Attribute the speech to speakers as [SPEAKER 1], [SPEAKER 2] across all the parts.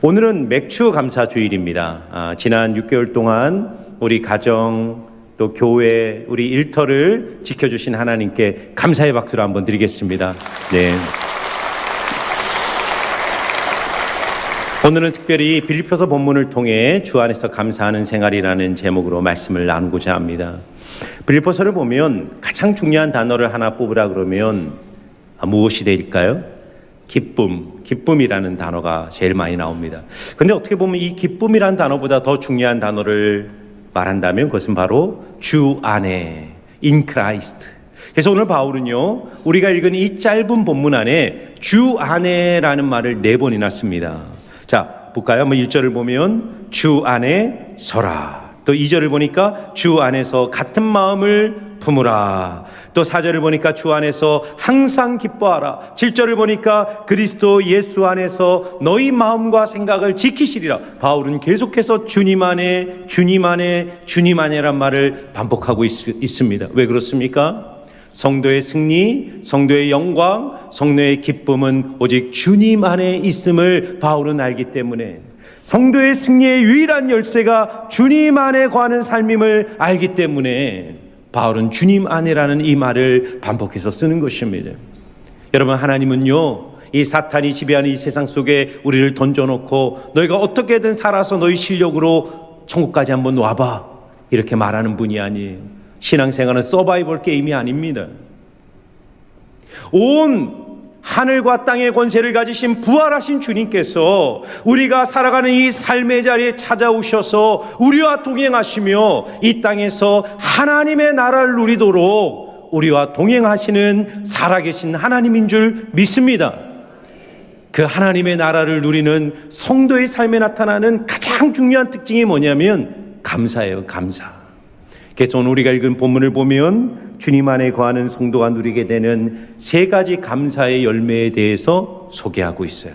[SPEAKER 1] 오늘은 맥주 감사 주일입니다. 지난 6개월 동안 우리 가정 또 교회 우리 일터를 지켜주신 하나님께 감사의 박수를 한번 드리겠습니다. 네. 오늘은 특별히 빌립보서 본문을 통해 주 안에서 감사하는 생활이라는 제목으로 말씀을 나누고자 합니다. 빌립보서를 보면 가장 중요한 단어를 하나 뽑으라 그러면 무엇이 될까요? 기쁨이라는 단어가 제일 많이 나옵니다. 근데 어떻게 보면 이 기쁨이라는 단어보다 더 중요한 단어를 말한다면 그것은 바로 주 안에, in Christ. 그래서 오늘 바울은요, 우리가 읽은 이 짧은 본문 안에 주 안에라는 말을 4번이나 씁니다. 자, 볼까요? 1절을 보면 주 안에 서라. 또 2절을 보니까 주 안에서 같은 마음을 품으라. 또 4절을 보니까 주 안에서 항상 기뻐하라. 7절을 보니까 그리스도 예수 안에서 너희 마음과 생각을 지키시리라. 바울은 계속해서 주님 안에, 주님 안에, 주님 안에란 말을 반복하고 있습니다. 왜 그렇습니까? 성도의 승리, 성도의 영광, 성도의 기쁨은 오직 주님 안에 있음을 바울은 알기 때문에, 성도의 승리의 유일한 열쇠가 주님 안에 거하는 삶임을 알기 때문에 바울은 주님 안에라는 이 말을 반복해서 쓰는 것입니다. 여러분, 하나님은요, 이 사탄이 지배하는 이 세상 속에 우리를 던져놓고 너희가 어떻게든 살아서 너희 실력으로 천국까지 한번 와봐, 이렇게 말하는 분이 아니에요. 신앙생활은 서바이벌 게임이 아닙니다. 온 하늘과 땅의 권세를 가지신 부활하신 주님께서 우리가 살아가는 이 삶의 자리에 찾아오셔서 우리와 동행하시며 이 땅에서 하나님의 나라를 누리도록 우리와 동행하시는 살아계신 하나님인 줄 믿습니다. 그 하나님의 나라를 누리는 성도의 삶에 나타나는 가장 중요한 특징이 뭐냐면 감사예요. 감사. 그래서 오늘 우리가 읽은 본문을 보면 주님 안에 거하는 성도가 누리게 되는 3가지 감사의 열매에 대해서 소개하고 있어요.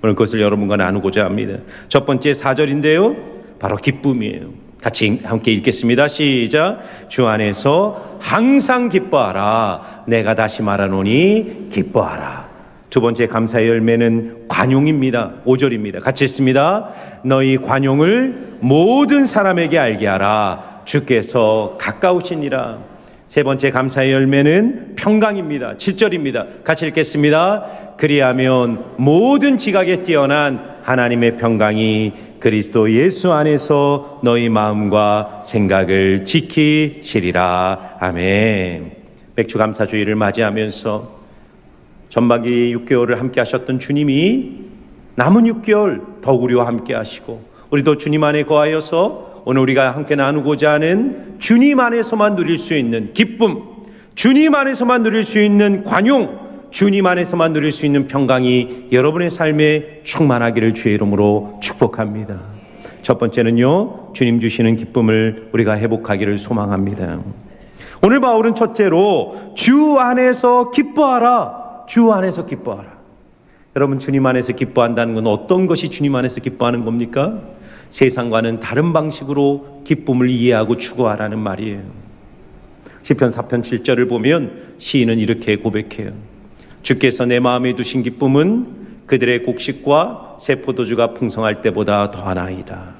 [SPEAKER 1] 오늘 그것을 여러분과 나누고자 합니다. 첫 번째 4절인데요, 바로 기쁨이에요. 같이 함께 읽겠습니다. 시작. 주 안에서 항상 기뻐하라. 내가 다시 말하노니 기뻐하라. 두 번째 감사의 열매는 관용입니다. 5절입니다. 같이 읽습니다. 너희 관용을 모든 사람에게 알게 하라. 주께서 가까우시니라. 세 번째 감사의 열매는 평강입니다. 7절입니다. 같이 읽겠습니다. 그리하면 모든 지각에 뛰어난 하나님의 평강이 그리스도 예수 안에서 너희 마음과 생각을 지키시리라. 아멘. 맥주 감사주의를 맞이하면서 전반기 6개월을 함께 하셨던 주님이 남은 6개월 더욱 우리와 함께 하시고, 우리도 주님 안에 거하여서 오늘 우리가 함께 나누고자 하는 주님 안에서만 누릴 수 있는 기쁨, 주님 안에서만 누릴 수 있는 관용, 주님 안에서만 누릴 수 있는 평강이 여러분의 삶에 충만하기를 주의 이름으로 축복합니다. 첫 번째는요, 주님 주시는 기쁨을 우리가 회복하기를 소망합니다. 오늘 바울은 첫째로 주 안에서 기뻐하라. 주 안에서 기뻐하라. 여러분, 주님 안에서 기뻐한다는 건 어떤 것이 주님 안에서 기뻐하는 겁니까? 세상과는 다른 방식으로 기쁨을 이해하고 추구하라는 말이에요. 시편 4편 7절을 보면 시인은 이렇게 고백해요. 주께서 내 마음에 두신 기쁨은 그들의 곡식과 새 포도주가 풍성할 때보다 더하나이다.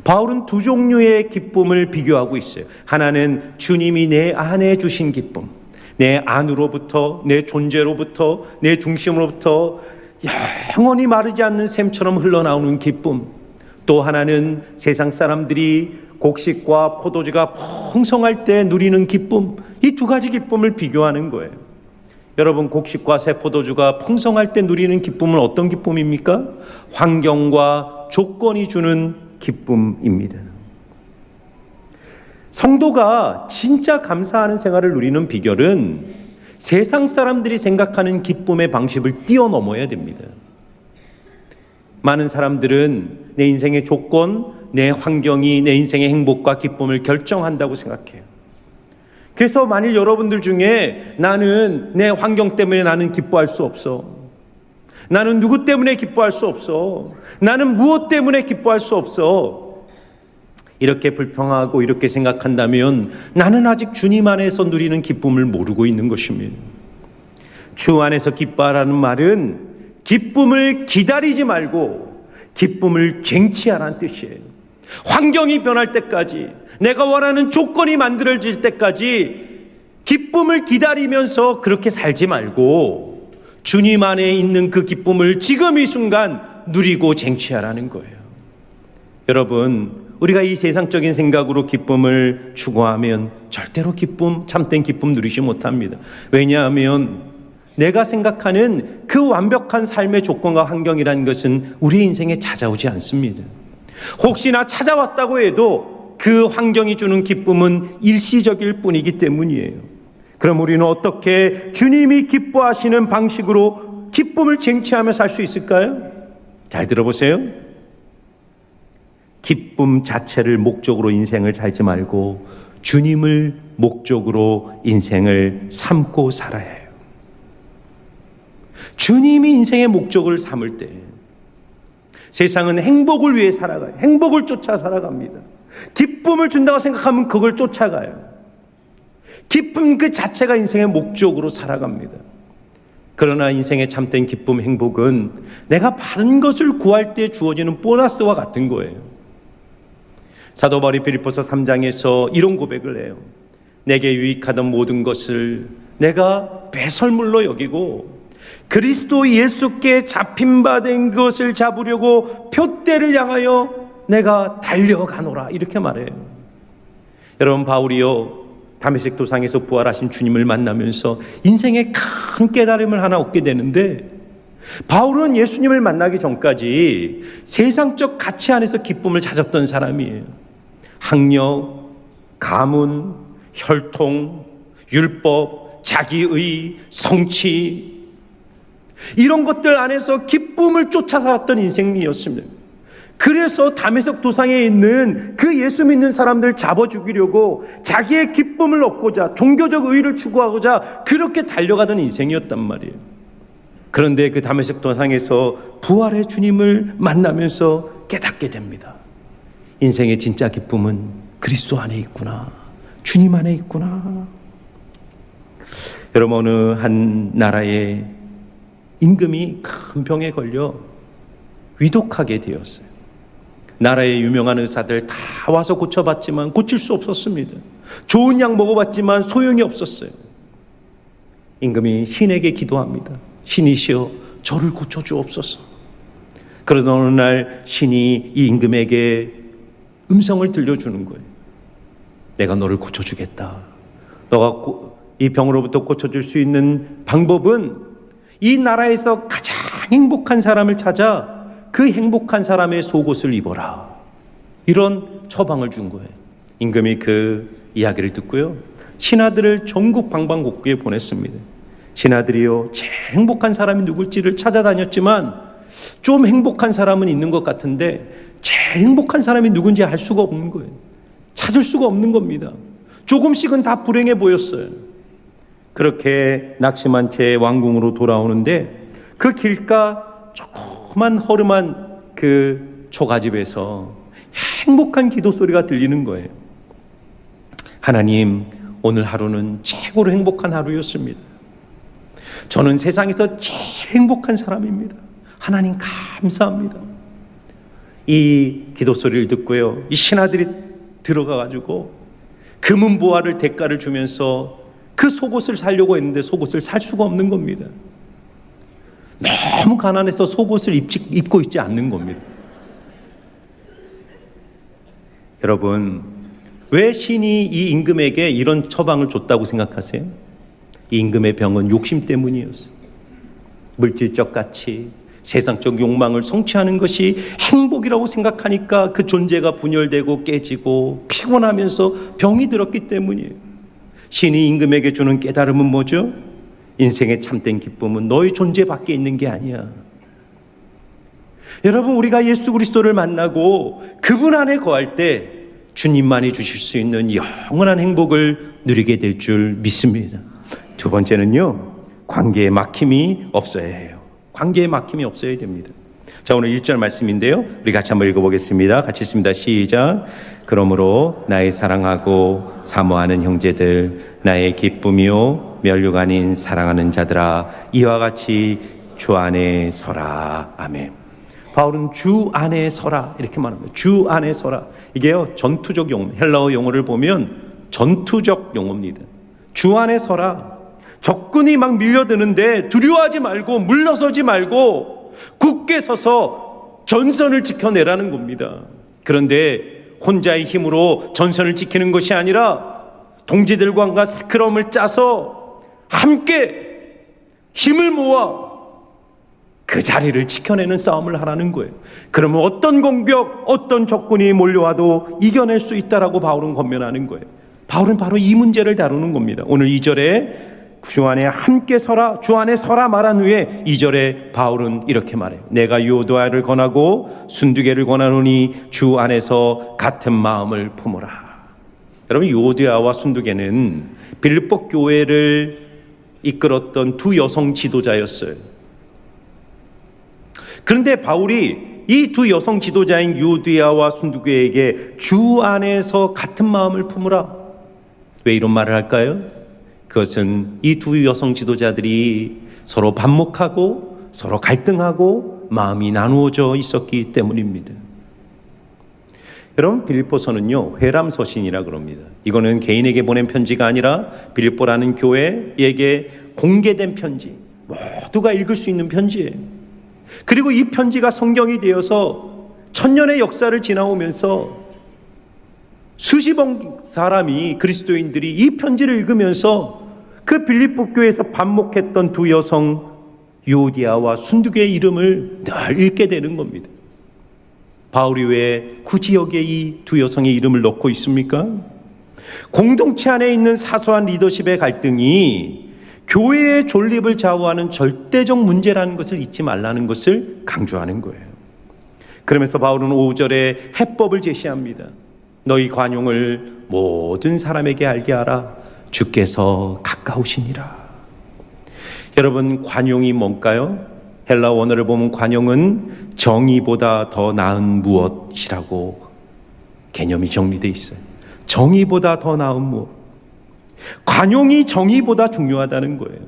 [SPEAKER 1] 바울은 두 종류의 기쁨을 비교하고 있어요. 하나는 주님이 내 안에 주신 기쁨, 내 안으로부터, 내 존재로부터, 내 중심으로부터 영원히 마르지 않는 샘처럼 흘러나오는 기쁨. 또 하나는 세상 사람들이 곡식과 포도주가 풍성할 때 누리는 기쁨. 이 두 가지 기쁨을 비교하는 거예요. 여러분, 곡식과 새 포도주가 풍성할 때 누리는 기쁨은 어떤 기쁨입니까? 환경과 조건이 주는 기쁨입니다. 성도가 진짜 감사하는 생활을 누리는 비결은 세상 사람들이 생각하는 기쁨의 방식을 뛰어넘어야 됩니다. 많은 사람들은 내 인생의 조건, 내 환경이 내 인생의 행복과 기쁨을 결정한다고 생각해요. 그래서 만일 여러분들 중에 나는 내 환경 때문에 나는 기뻐할 수 없어, 나는 누구 때문에 기뻐할 수 없어, 나는 무엇 때문에 기뻐할 수 없어, 이렇게 불평하고 이렇게 생각한다면 나는 아직 주님 안에서 누리는 기쁨을 모르고 있는 것입니다. 주 안에서 기뻐하라는 말은 기쁨을 기다리지 말고 기쁨을 쟁취하라는 뜻이에요. 환경이 변할 때까지, 내가 원하는 조건이 만들어질 때까지 기쁨을 기다리면서 그렇게 살지 말고 주님 안에 있는 그 기쁨을 지금 이 순간 누리고 쟁취하라는 거예요. 여러분, 우리가 이 세상적인 생각으로 기쁨을 추구하면 절대로 참된 기쁨 누리지 못합니다. 왜냐하면 내가 생각하는 그 완벽한 삶의 조건과 환경이라는 것은 우리 인생에 찾아오지 않습니다. 혹시나 찾아왔다고 해도 그 환경이 주는 기쁨은 일시적일 뿐이기 때문이에요. 그럼 우리는 어떻게 주님이 기뻐하시는 방식으로 기쁨을 쟁취하며 살 수 있을까요? 잘 들어보세요. 기쁨 자체를 목적으로 인생을 살지 말고 주님을 목적으로 인생을 삼고 살아야 해요. 주님이 인생의 목적을 삼을 때 세상은 행복을 위해 살아가요. 행복을 쫓아 살아갑니다. 기쁨을 준다고 생각하면 그걸 쫓아가요. 기쁨 그 자체가 인생의 목적으로 살아갑니다. 그러나 인생의 참된 기쁨, 행복은 내가 바른 것을 구할 때 주어지는 보너스와 같은 거예요. 사도 바울이 빌립보서 3장에서 이런 고백을 해요. 내게 유익하던 모든 것을 내가 배설물로 여기고 그리스도 예수께 잡힌바된 것을 잡으려고 표대를 향하여 내가 달려가노라, 이렇게 말해요. 여러분, 바울이요 다메섹 도상에서 부활하신 주님을 만나면서 인생의 큰 깨달음을 하나 얻게 되는데, 바울은 예수님을 만나기 전까지 세상적 가치 안에서 기쁨을 찾았던 사람이에요. 학력, 가문, 혈통, 율법, 자기의, 성취, 이런 것들 안에서 기쁨을 쫓아 살았던 인생이었습니다. 그래서 다메섹 도상에 있는 그 예수 믿는 사람들 잡아 죽이려고 자기의 기쁨을 얻고자, 종교적 의의를 추구하고자 그렇게 달려가던 인생이었단 말이에요. 그런데 그 다메섹 도상에서 부활의 주님을 만나면서 깨닫게 됩니다. 인생의 진짜 기쁨은 그리스도 안에 있구나, 주님 안에 있구나. 여러분, 어느 한 나라의 임금이 큰 병에 걸려 위독하게 되었어요. 나라의 유명한 의사들 다 와서 고쳐봤지만 고칠 수 없었습니다. 좋은 약 먹어봤지만 소용이 없었어요. 임금이 신에게 기도합니다. 신이시여, 저를 고쳐주옵소서. 그러던 어느 날 신이 이 임금에게 음성을 들려주는 거예요. 내가 너를 고쳐주겠다. 너가 이 병으로부터 고쳐줄 수 있는 방법은 이 나라에서 가장 행복한 사람을 찾아 그 행복한 사람의 속옷을 입어라. 이런 처방을 준 거예요. 임금이 그 이야기를 듣고요, 신하들을 전국 방방곡곡에 보냈습니다. 신하들이요, 제일 행복한 사람이 누굴지를 찾아다녔지만 좀 행복한 사람은 있는 것 같은데 제일 행복한 사람이 누군지 알 수가 없는 거예요. 찾을 수가 없는 겁니다. 조금씩은 다 불행해 보였어요. 그렇게 낙심한 채 왕궁으로 돌아오는데 그 길가 조그만 허름한 그 초가집에서 행복한 기도 소리가 들리는 거예요. 하나님, 오늘 하루는 최고로 행복한 하루였습니다. 저는 세상에서 제일 행복한 사람입니다. 하나님 감사합니다. 이 기도 소리를 듣고요, 이 신하들이 들어가가지고 금은보화를 대가를 주면서 그 속옷을 사려고 했는데 속옷을 살 수가 없는 겁니다. 너무 가난해서 속옷을 입고 있지 않는 겁니다. 여러분, 왜 신이 이 임금에게 이런 처방을 줬다고 생각하세요? 이 임금의 병은 욕심 때문이었어요. 물질적 가치, 세상적 욕망을 성취하는 것이 행복이라고 생각하니까 그 존재가 분열되고 깨지고 피곤하면서 병이 들었기 때문이에요. 신이 임금에게 주는 깨달음은 뭐죠? 인생의 참된 기쁨은 너의 존재 밖에 있는 게 아니야. 여러분, 우리가 예수 그리스도를 만나고 그분 안에 거할 때 주님만이 주실 수 있는 영원한 행복을 누리게 될 줄 믿습니다. 두 번째는요, 관계에 막힘이 없어야 해요. 관계에 막힘이 없어야 됩니다. 자, 오늘 1절 말씀인데요, 우리 같이 한번 읽어보겠습니다. 같이 읽습니다. 시작. 그러므로 나의 사랑하고 사모하는 형제들, 나의 기쁨이요 멸류가 아닌 사랑하는 자들아, 이와 같이 주 안에 서라. 아멘. 바울은 주 안에 서라 이렇게 말합니다. 주 안에 서라. 이게요 전투적 용어, 헬라어 용어를 보면 전투적 용어입니다. 주 안에 서라. 적군이 막 밀려드는데 두려워하지 말고 물러서지 말고 굳게 서서 전선을 지켜내라는 겁니다. 그런데 혼자의 힘으로 전선을 지키는 것이 아니라 동지들과 스크럼을 짜서 함께 힘을 모아 그 자리를 지켜내는 싸움을 하라는 거예요. 그러면 어떤 공격, 어떤 적군이 몰려와도 이겨낼 수 있다라고 바울은 권면하는 거예요. 바울은 바로 이 문제를 다루는 겁니다. 오늘 2절에 주 안에 함께 서라, 주 안에 서라 말한 후에 2절에 바울은 이렇게 말해요. 내가 요도아를 권하고 순두개를 권하노니 주 안에서 같은 마음을 품으라. 여러분, 요도아와 순두개는 빌립보 교회를 이끌었던 두 여성 지도자였어요. 그런데 바울이 이 두 여성 지도자인 요도아와 순두개에게 주 안에서 같은 마음을 품으라. 왜 이런 말을 할까요? 그것은 이 두 여성 지도자들이 서로 반목하고 서로 갈등하고 마음이 나누어져 있었기 때문입니다. 여러분, 빌립보서는요 회람서신이라 그럽니다. 이거는 개인에게 보낸 편지가 아니라 빌립보라는 교회에게 공개된 편지, 모두가 읽을 수 있는 편지예요. 그리고 이 편지가 성경이 되어서 천년의 역사를 지나오면서 수십억 사람이, 그리스도인들이 이 편지를 읽으면서 그 빌립보 교회에서 반목했던 두 여성 요디아와 순두개의 이름을 늘 읽게 되는 겁니다. 바울이 왜 굳이 여기에 이 두 여성의 이름을 넣고 있습니까? 공동체 안에 있는 사소한 리더십의 갈등이 교회의 존립을 좌우하는 절대적 문제라는 것을 잊지 말라는 것을 강조하는 거예요. 그러면서 바울은 5절에 해법을 제시합니다. 너희 관용을 모든 사람에게 알게 하라. 주께서 가까우시니라. 여러분, 관용이 뭔가요? 헬라 원어를 보면 관용은 정의보다 더 나은 무엇이라고 개념이 정리되어 있어요. 정의보다 더 나은 무엇. 관용이 정의보다 중요하다는 거예요.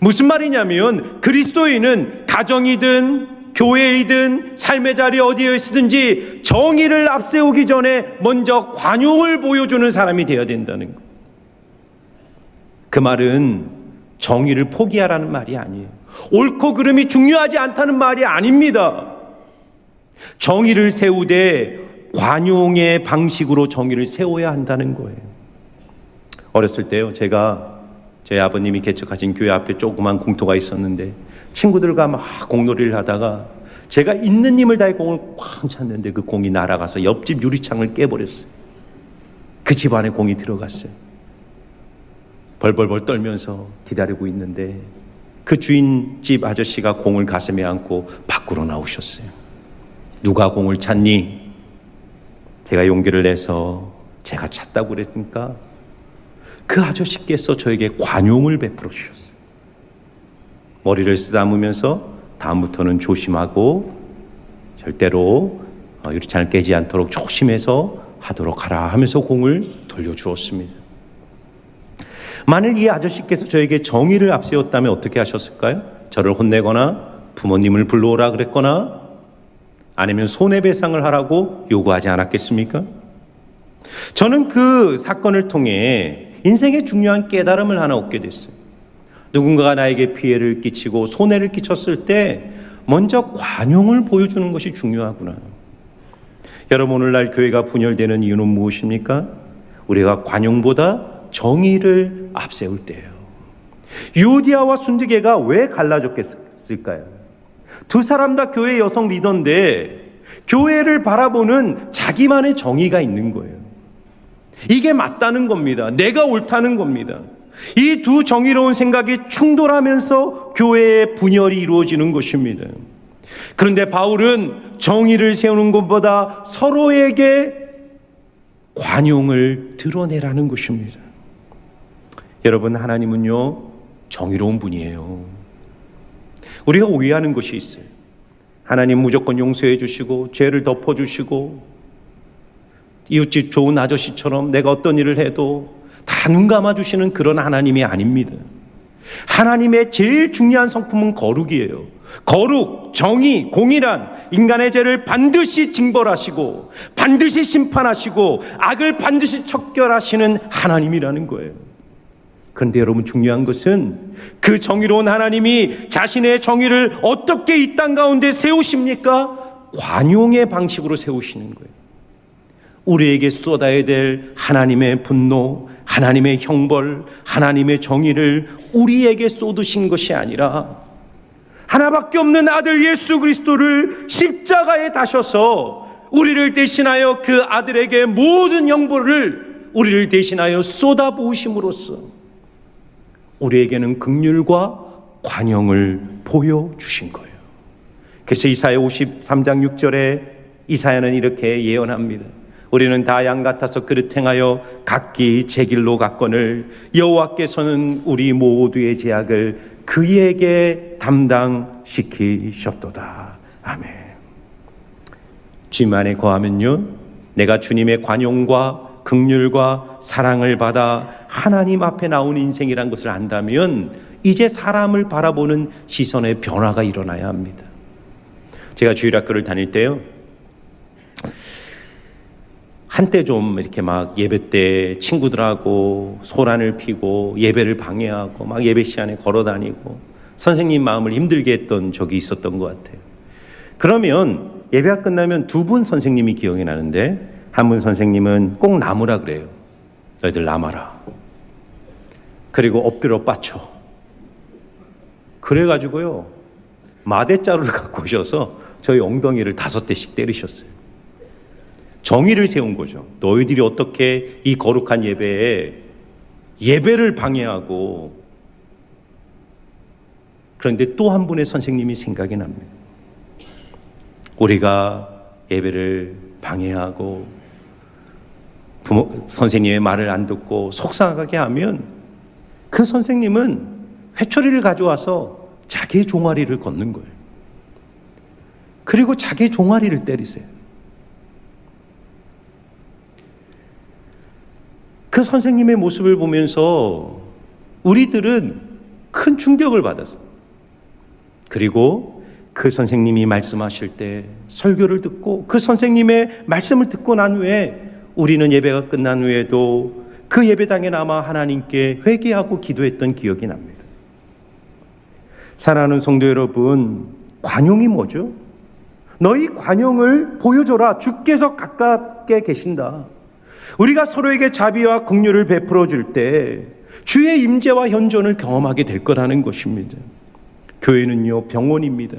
[SPEAKER 1] 무슨 말이냐면 그리스도인은 가정이든 교회이든 삶의 자리 어디에 있든지 정의를 앞세우기 전에 먼저 관용을 보여주는 사람이 되어야 된다는 거예요. 그 말은 정의를 포기하라는 말이 아니에요. 옳고 그름이 중요하지 않다는 말이 아닙니다. 정의를 세우되 관용의 방식으로 정의를 세워야 한다는 거예요. 어렸을 때요, 제가 저희 아버님이 개척하신 교회 앞에 조그만 공터가 있었는데 친구들과 막 공놀이를 하다가 제가 있는 힘을 다해 공을 꽉 찼는데 그 공이 날아가서 옆집 유리창을 깨버렸어요. 그 집 안에 공이 들어갔어요. 벌벌벌 떨면서 기다리고 있는데 그 주인집 아저씨가 공을 가슴에 안고 밖으로 나오셨어요. 누가 공을 찾니? 제가 용기를 내서 제가 찾다고 그랬으니까 그 아저씨께서 저에게 관용을 베풀어 주셨어요. 머리를 쓰다무면서 다음부터는 조심하고 절대로 유리창을 깨지 않도록 조심해서 하도록 하라 하면서 공을 돌려주었습니다. 만일 이 아저씨께서 저에게 정의를 앞세웠다면 어떻게 하셨을까요? 저를 혼내거나 부모님을 불러오라 그랬거나 아니면 손해배상을 하라고 요구하지 않았겠습니까? 저는 그 사건을 통해 인생의 중요한 깨달음을 하나 얻게 됐어요. 누군가가 나에게 피해를 끼치고 손해를 끼쳤을 때 먼저 관용을 보여주는 것이 중요하구나. 여러분, 오늘날 교회가 분열되는 이유는 무엇입니까? 우리가 관용보다 정의를 앞세울 때예요. 요디아와 순두개가 왜 갈라졌을까요? 두 사람 다 교회 여성 리더인데 교회를 바라보는 자기만의 정의가 있는 거예요. 이게 맞다는 겁니다. 내가 옳다는 겁니다. 이 두 정의로운 생각이 충돌하면서 교회의 분열이 이루어지는 것입니다. 그런데 바울은 정의를 세우는 것보다 서로에게 관용을 드러내라는 것입니다. 여러분, 하나님은요 정의로운 분이에요. 우리가 오해하는 것이 있어요. 하나님 무조건 용서해 주시고 죄를 덮어주시고 이웃집 좋은 아저씨처럼 내가 어떤 일을 해도 다 눈 감아주시는 그런 하나님이 아닙니다. 하나님의 제일 중요한 성품은 거룩이에요. 거룩, 정의, 공의란 인간의 죄를 반드시 징벌하시고 반드시 심판하시고 악을 반드시 척결하시는 하나님이라는 거예요. 그런데 여러분, 중요한 것은 그 정의로운 하나님이 자신의 정의를 어떻게 이 땅 가운데 세우십니까? 관용의 방식으로 세우시는 거예요. 우리에게 쏟아야 될 하나님의 분노, 하나님의 형벌, 하나님의 정의를 우리에게 쏟으신 것이 아니라 하나밖에 없는 아들 예수 그리스도를 십자가에 다셔서 우리를 대신하여 그 아들에게 모든 형벌을 우리를 대신하여 쏟아부으심으로써 우리에게는 긍휼과 관용을 보여주신 거예요. 그래서 이사야 53장 6절에 이사야는 이렇게 예언합니다. 우리는 다 양 같아서 그릇 행하여 각기 제 길로 갔거늘 여호와께서는 우리 모두의 죄악을 그에게 담당시키셨도다. 아멘. 주님 안에 거하면요, 내가 주님의 관용과 긍휼과 사랑을 받아 하나님 앞에 나온 인생이란 것을 안다면 이제 사람을 바라보는 시선의 변화가 일어나야 합니다. 제가 주일학교를 다닐 때요, 한때 좀 이렇게 막 예배 때 친구들하고 소란을 피고 예배를 방해하고 막 예배 시간에 걸어 다니고 선생님 마음을 힘들게 했던 적이 있었던 것 같아요. 그러면 예배가 끝나면 두 분 선생님이 기억이 나는데, 한 분 선생님은 꼭 남으라 그래요. 너희들 남아라. 그리고 엎드려 빠쳐. 그래가지고요, 마대자루를 갖고 오셔서 저희 엉덩이를 5대씩 때리셨어요. 정의를 세운 거죠. 너희들이 어떻게 이 거룩한 예배에 예배를 방해하고. 그런데 또 한 분의 선생님이 생각이 납니다. 우리가 예배를 방해하고 선생님의 말을 안 듣고 속상하게 하면 그 선생님은 회초리를 가져와서 자기의 종아리를 걷는 거예요. 그리고 자기의 종아리를 때리세요. 그 선생님의 모습을 보면서 우리들은 큰 충격을 받았어요. 그리고 그 선생님이 말씀하실 때 설교를 듣고 그 선생님의 말씀을 듣고 난 후에 우리는 예배가 끝난 후에도 그 예배당에 남아 하나님께 회개하고 기도했던 기억이 납니다. 사랑하는 성도 여러분, 관용이 뭐죠? 너희 관용을 보여줘라. 주께서 가깝게 계신다. 우리가 서로에게 자비와 긍휼을 베풀어 줄 때 주의 임재와 현존을 경험하게 될 거라는 것입니다. 교회는요, 병원입니다.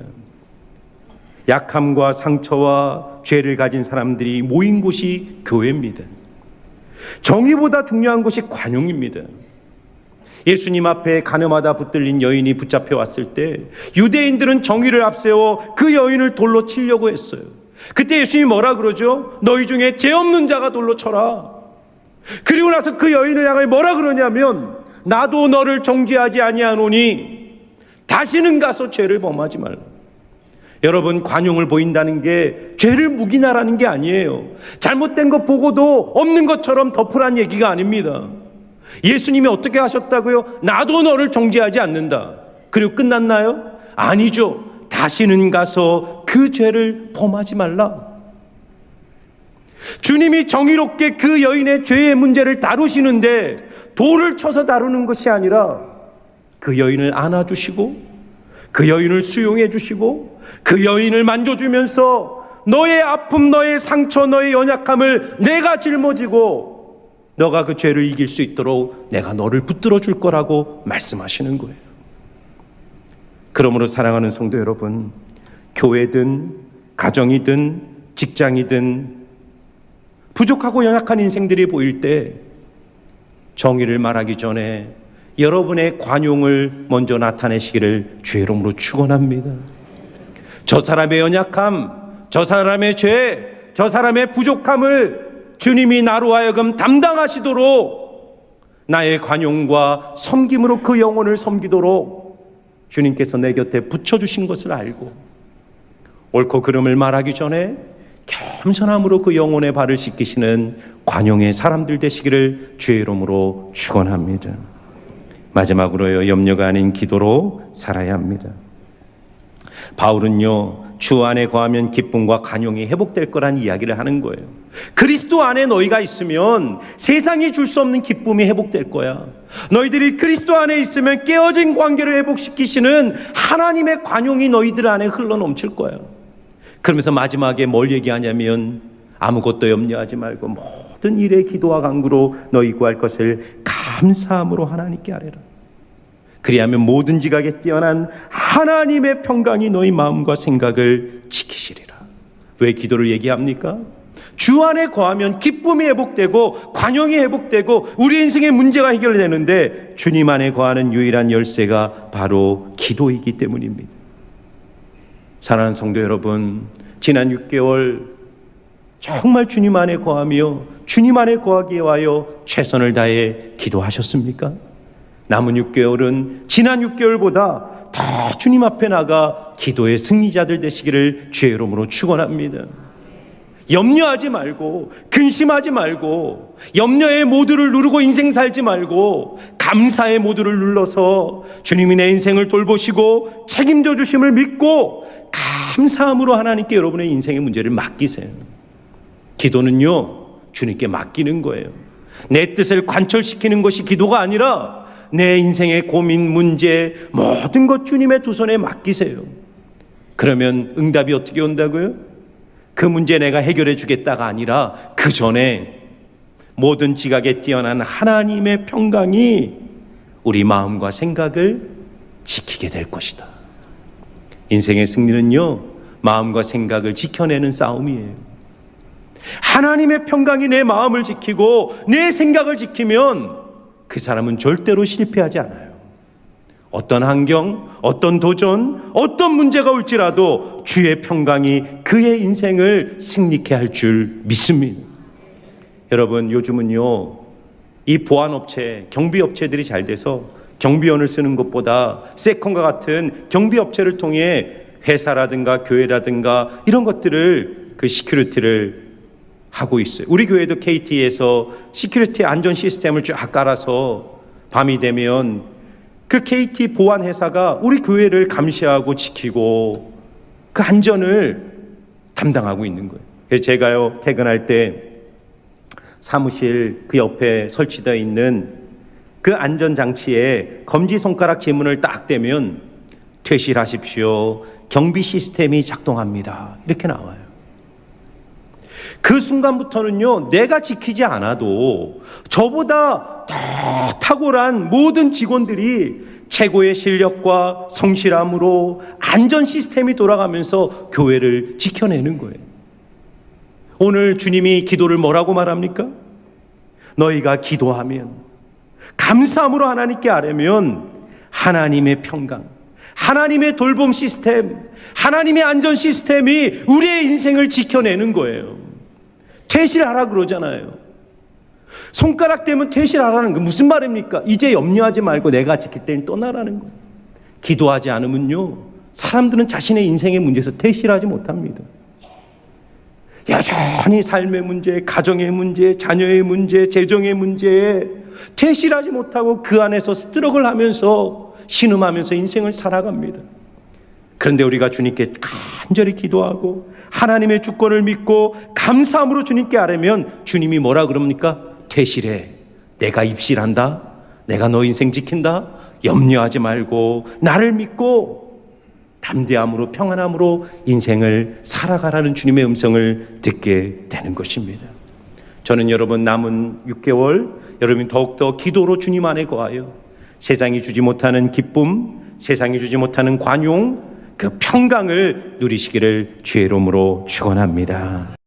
[SPEAKER 1] 약함과 상처와 죄를 가진 사람들이 모인 곳이 교회입니다. 정의보다 중요한 것이 관용입니다. 예수님 앞에 가늠하다 붙들린 여인이 붙잡혀 왔을 때 유대인들은 정의를 앞세워 그 여인을 돌로 치려고 했어요. 그때 예수님이 뭐라 그러죠? 너희 중에 죄 없는 자가 돌로 쳐라. 그리고 나서 그 여인을 향해 뭐라 그러냐면, 나도 너를 정죄하지 아니하노니 다시는 가서 죄를 범하지 말라. 여러분, 관용을 보인다는 게 죄를 묵인하라는 게 아니에요. 잘못된 거 보고도 없는 것처럼 덮으란 얘기가 아닙니다. 예수님이 어떻게 하셨다고요? 나도 너를 정죄하지 않는다. 그리고 끝났나요? 아니죠. 다시는 가서 그 죄를 범하지 말라. 주님이 정의롭게 그 여인의 죄의 문제를 다루시는데 돌을 쳐서 다루는 것이 아니라 그 여인을 안아주시고 그 여인을 수용해 주시고 그 여인을 만져주면서 너의 아픔, 너의 상처, 너의 연약함을 내가 짊어지고 너가 그 죄를 이길 수 있도록 내가 너를 붙들어 줄 거라고 말씀하시는 거예요. 그러므로 사랑하는 성도 여러분, 교회든 가정이든 직장이든 부족하고 연약한 인생들이 보일 때 정의를 말하기 전에 여러분의 관용을 먼저 나타내시기를 주의 이름으로 축원합니다. 저 사람의 연약함, 저 사람의 죄, 저 사람의 부족함을 주님이 나로 하여금 담당하시도록 나의 관용과 섬김으로 그 영혼을 섬기도록 주님께서 내 곁에 붙여주신 것을 알고 옳고 그름을 말하기 전에 겸손함으로 그 영혼의 발을 씻기시는 관용의 사람들 되시기를 주의 이름으로 축원합니다. 마지막으로요, 염려가 아닌 기도로 살아야 합니다. 바울은요, 주 안에 거하면 기쁨과 관용이 회복될 거란 이야기를 하는 거예요. 그리스도 안에 너희가 있으면 세상이 줄 수 없는 기쁨이 회복될 거야. 너희들이 그리스도 안에 있으면 깨어진 관계를 회복시키시는 하나님의 관용이 너희들 안에 흘러넘칠 거야. 그러면서 마지막에 뭘 얘기하냐면 아무것도 염려하지 말고 모든 일에 기도와 간구로 너희 구할 것을 감사함으로 하나님께 아뢰라. 그리하면 모든 지각에 뛰어난 하나님의 평강이 너희 마음과 생각을 지키시리라. 왜 기도를 얘기합니까? 주 안에 거하면 기쁨이 회복되고 관용이 회복되고 우리 인생의 문제가 해결되는데 주님 안에 거하는 유일한 열쇠가 바로 기도이기 때문입니다. 사랑하는 성도 여러분, 지난 6개월 정말 주님 안에 거하며 주님 안에 거하기 위하여 최선을 다해 기도하셨습니까? 남은 6개월은 지난 6개월보다 더 주님 앞에 나가 기도의 승리자들 되시기를 주의 이름으로 축원합니다. 염려하지 말고 근심하지 말고 염려의 모드를 누르고 인생 살지 말고 감사의 모드를 눌러서 주님이 내 인생을 돌보시고 책임져 주심을 믿고 감사함으로 하나님께 여러분의 인생의 문제를 맡기세요. 기도는요, 주님께 맡기는 거예요. 내 뜻을 관철시키는 것이 기도가 아니라 내 인생의 고민, 문제, 모든 것 주님의 두 손에 맡기세요. 그러면 응답이 어떻게 온다고요? 그 문제 내가 해결해 주겠다가 아니라 그 전에 모든 지각에 뛰어난 하나님의 평강이 우리 마음과 생각을 지키게 될 것이다. 인생의 승리는요, 마음과 생각을 지켜내는 싸움이에요. 하나님의 평강이 내 마음을 지키고 내 생각을 지키면 그 사람은 절대로 실패하지 않아요. 어떤 환경, 어떤 도전, 어떤 문제가 올지라도 주의 평강이 그의 인생을 승리케 할 줄 믿습니다. 여러분, 요즘은요, 이 보안업체, 경비업체들이 잘 돼서 경비원을 쓰는 것보다 세컨과 같은 경비업체를 통해 회사라든가 교회라든가 이런 것들을 그 시큐리티를 하고 있어요. 우리 교회도 KT에서 시큐리티 안전 시스템을 쫙 깔아서 밤이 되면 그 KT 보안 회사가 우리 교회를 감시하고 지키고 그 안전을 담당하고 있는 거예요. 그래서 제가요, 퇴근할 때 사무실 그 옆에 설치되어 있는 그 안전장치에 검지손가락 지문을 딱 대면 퇴실하십시오, 경비 시스템이 작동합니다, 이렇게 나와요. 그 순간부터는요, 내가 지키지 않아도 저보다 더 탁월한 모든 직원들이 최고의 실력과 성실함으로 안전 시스템이 돌아가면서 교회를 지켜내는 거예요. 오늘 주님이 기도를 뭐라고 말합니까? 너희가 기도하면, 감사함으로 하나님께 아뢰면 하나님의 평강, 하나님의 돌봄 시스템, 하나님의 안전 시스템이 우리의 인생을 지켜내는 거예요. 퇴실하라 그러잖아요. 손가락 대면 퇴실하라는 거 무슨 말입니까? 이제 염려하지 말고 내가 지킬 때는 떠나라는 거예요. 기도하지 않으면요, 사람들은 자신의 인생의 문제에서 퇴실하지 못합니다. 여전히 삶의 문제, 가정의 문제, 자녀의 문제, 재정의 문제에 퇴실하지 못하고 그 안에서 스트럭을 하면서 신음하면서 인생을 살아갑니다. 그런데 우리가 주님께 간절히 기도하고 하나님의 주권을 믿고 감사함으로 주님께 아뢰면 주님이 뭐라 그럽니까? 퇴실해, 내가 입실한다, 내가 너 인생 지킨다, 염려하지 말고 나를 믿고 담대함으로 평안함으로 인생을 살아가라는 주님의 음성을 듣게 되는 것입니다. 저는 여러분 남은 6개월 여러분이 더욱더 기도로 주님 안에 거하여 세상이 주지 못하는 기쁨, 세상이 주지 못하는 관용, 그 평강을 누리시기를 주의 이름으로 축원합니다.